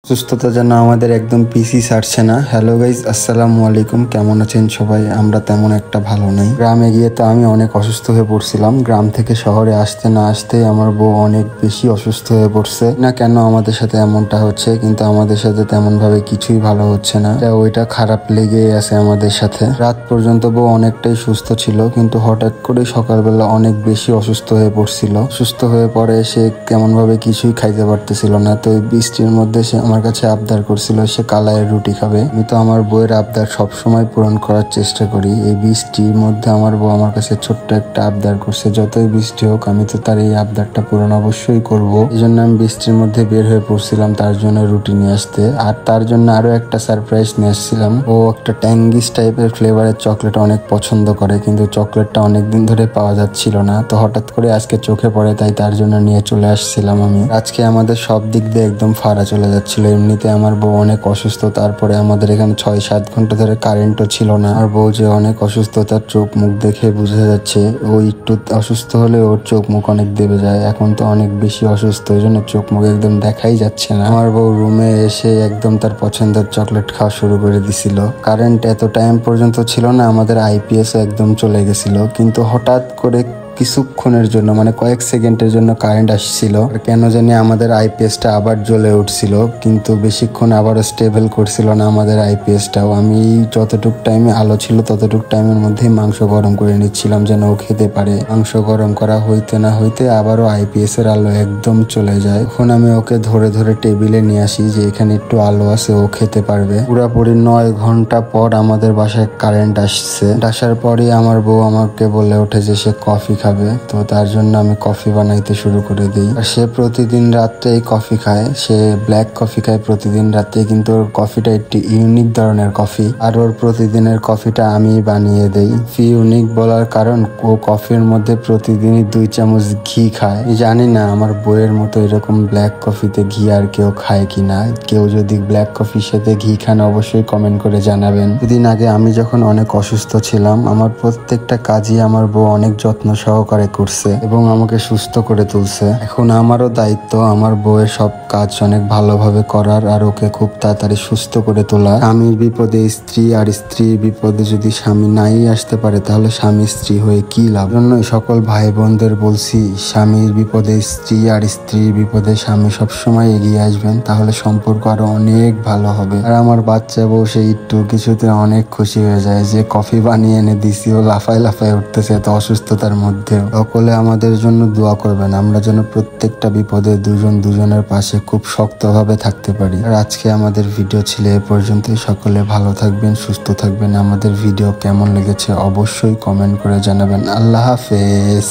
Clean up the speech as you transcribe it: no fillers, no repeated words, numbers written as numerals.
সুস্থতা যেন আমাদের একদম পিসি ছাড়ছে না। হ্যালো গাইজ, আসসালামু আলাইকুম। কেমন আছেন সবাই? আমরা তেমন একটা ভালো নেই। গ্রামে গিয়ে তো আমি অনেক অসুস্থ হয়ে পড়ছিলাম। গ্রাম থেকে শহরে আসতে না আসতেই আমার বউ অনেক বেশি অসুস্থ হয়ে পড়ছে। না কেন আমাদের সাথে এমনটা হচ্ছে, কিন্তু আমাদের সাথে তেমন ভাবে কিছুই ভালো হচ্ছে না। ওইটা খারাপ লেগে আছে আমাদের সাথে। রাত পর্যন্ত বউ অনেকটাই সুস্থ ছিল, কিন্তু হঠাৎ করে সকালবেলা অনেক বেশি অসুস্থ হয়ে পড়ছিল। সুস্থ হয়ে পরে সে কেমন ভাবে কিছুই খাইতে পারতেছিল না। তো এই বৃষ্টির মধ্যে সে আমার কাছে আবদার করছিল সে কালাইয়ের রুটি খাবে। আমি তো আমার বউয়ের আবদার সবসময় পূরণ করার চেষ্টা করি। এই বৃষ্টির মধ্যে আমার বউ আমার কাছে ছোট্ট একটা আবদার করছে, যতই বৃষ্টি হোক আমি তো তার এই আবদারটা পূরণ অবশ্যই করব। এই জন্য আমি বৃষ্টির মধ্যে বের হয়ে পড়ছিলাম তার জন্য রুটি নিয়ে আসতে। আর তার জন্য আরো একটা সারপ্রাইজ নিয়ে আসছিলাম। ও একটা ট্যাঙ্গিস টাইপের ফ্লেভারের চকলেট অনেক পছন্দ করে, কিন্তু চকলেটটা অনেকদিন ধরে পাওয়া যাচ্ছিল না। তো হঠাৎ করে আজকে চোখে পড়ে, তাই তার জন্য নিয়ে চলে আসছিলাম আমি। আজকে আমাদের সব দিক দিয়ে একদম ফাড়া চলে যাচ্ছিল। এমনিতে আমার বউ অনেক অসুস্থ, তারপরে আমাদের এখানে 6-7 ঘন্টা ধরে কারেন্টও ছিল না। আর বউ যে অনেক অসুস্থ তার চোখ মুখ দেখে বোঝা যাচ্ছে। ও একটু অসুস্থ হলে ওর চোখ মুখ অনেক দেবে যায়। এখন তো অনেক বেশি অসুস্থ, ওই জন্য চোখ মুখ একদম দেখাই যাচ্ছে না। আমার বউ রুমে এসে একদম তার পছন্দের চকলেট খাওয়া শুরু করে দিছিল। কারেন্ট এত টাইম পর্যন্ত ছিল না, আমাদের আইপিএসও একদম চলে গেছিল। কিন্তু হঠাৎ করে কিছুক্ষণের জন্য, মানে কয়েক সেকেন্ডের জন্য কারেন্ট আসছিল। কেন জানি আমাদের আইপিএসটা আবার জ্বলে উঠছিল, কিন্তু বেশিক্ষণ আবারও স্টেবল করছিল না আমাদের আইপিএসটাও। আমি যতটুক টাইমে আলো ছিল ততটুক টাইমের মধ্যেই মাংস গরম করে নিচ্ছিলাম যেন ও খেতে পারে। মাংস গরম করা হইতে না হইতে আবারও আইপিএস এর আলো একদম চলে যায়। এখন আমি ওকে ধরে ধরে টেবিলে নিয়ে আসি যে এখানে একটু আলো আছে, ও খেতে পারবে। পুরাপুরি 9 ঘন্টা পর আমাদের বাসায় কারেন্ট আসছে। আসার পরে আমার বউ আমাকে বলে ওঠে যে সে কফি খাবে। তো তার জন্য আমি কফি বানাইতে শুরু করে দিই। আর সে প্রতিদিন রাত্রে কফি খায়, সে ব্ল্যাক কফি খায় প্রতিদিন রাত্রে, কিন্তু ওর কফিটা একটু ইউনিক ধরনের কফি। আর ওর প্রতিদিনের কফিটা আমি বানিয়ে দেই। ইউনিক বলার কারণ ও কফির মধ্যে প্রতিদিনই 2 চামচ ঘি খায়। জানি না আমার বউয়ের মতো এরকম ব্ল্যাক কফিতে ঘি আর কেউ খায় কিনা। কেউ যদি ব্ল্যাক কফির সাথে ঘি খান অবশ্যই কমেন্ট করে জানাবেন। দুদিন আগে আমি যখন অনেক অসুস্থ ছিলাম, আমার প্রত্যেকটা কাজই আমার বউ অনেক যত্ন সহকারে করছে এবং আমাকে সুস্থ করে তুলছে। এখন আমারও দায়িত্ব আমার বউয়ের সব কাজ অনেক ভালোভাবে করার, আর ওকে খুব তাড়াতাড়ি সুস্থ করে তোলা। স্বামীর বিপদে স্ত্রী, আর স্ত্রীর বিপদে যদি স্বামী নাই আসতে পারে তাহলে স্বামী স্ত্রী হয়ে কি লাভ। জন্যই সকল ভাই বোনদের বলছি, স্বামীর বিপদে স্ত্রী আর স্ত্রীর বিপদে স্বামী সবসময় এগিয়ে আসবেন, তাহলে সম্পর্ক আরো অনেক ভালো হবে। আর আমার বাচ্চা বউ সে একটু কিছুতে অনেক খুশি হয়ে যায় যে কফি বানিয়ে এনে দিছি, ও লাফায় লাফায় উঠতেছে এত অসুস্থতার মধ্যে। সকলে আমাদের জন্য দোয়া করবেন, আমরা যেন প্রত্যেকটা বিপদে দুজন দুজনের পাশে খুব শক্তভাবে থাকতে পারি। আর আজকে আমাদের ভিডিও ছিল এ পর্যন্তই। সকলে ভালো থাকবেন, সুস্থ থাকবেন। আমাদের ভিডিও কেমন লেগেছে অবশ্যই কমেন্ট করে জানাবেন। আল্লাহ হাফেজ।